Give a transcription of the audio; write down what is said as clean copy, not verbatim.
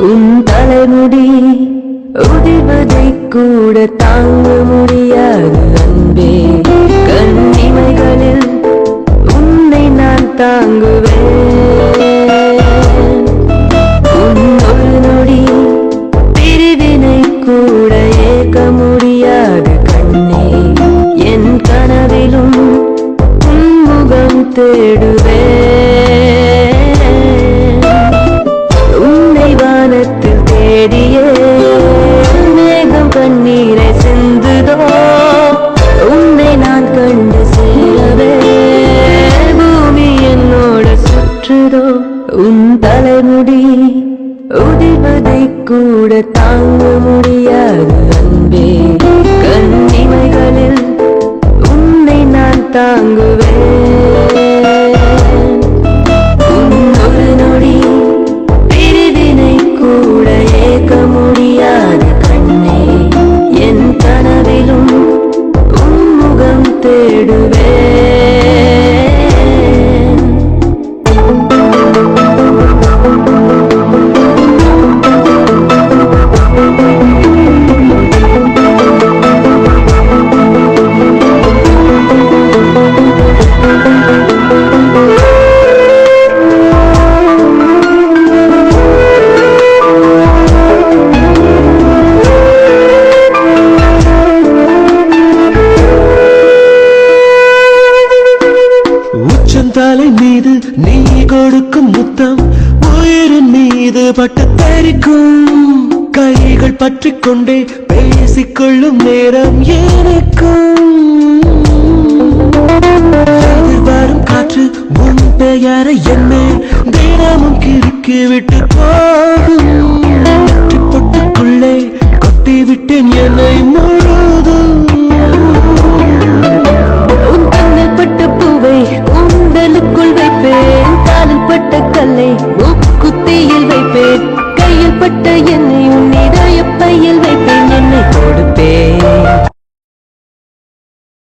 உன் தலைமுடி உதிர்வதை கூட தாங்க முடியாது அன்பே. கண்ணிமைகளில் உன்னை நான் தாங்குவேன். உன் ஒரு நொடி பிரிவினை கூட ஏற்க முடியாது கண்ணே. என் கனவிலும் உன் முகம் தேடுவேன். வானத்தில் தேடியே மேகம் கண்ணீரை சிந்துதோ. உன்னை நான் கண்டு செல்லவே பூமி என்னோட சுற்றுதோ. உன் தலைமுடி உதிர்வதை கூட தாங்க முடியாது அன்பே. கண்ணிமைகளில் உன்னை நான் தாங்குவேன். உன் ஒரு நொடி கூட ஏற்க முடியாது கண்ணே. என் கனவிலும் உன் முகம் தேடுவேன். தலை மீது நீ கொடுக்கும் முத்தம் உயிரின் மீது பட்டு தெரிக்கும். கைகள் பற்றி கொண்டே பேசிக்கொள்ளும் நேரம் எனக்கும். எதிர்வரும் காற்று உன் பெயரை என்னை தினமும் கிறுக்கி விட்டு போகும். பொட்டுக்குள்ளே கொட்டி விட்டேன் என்னை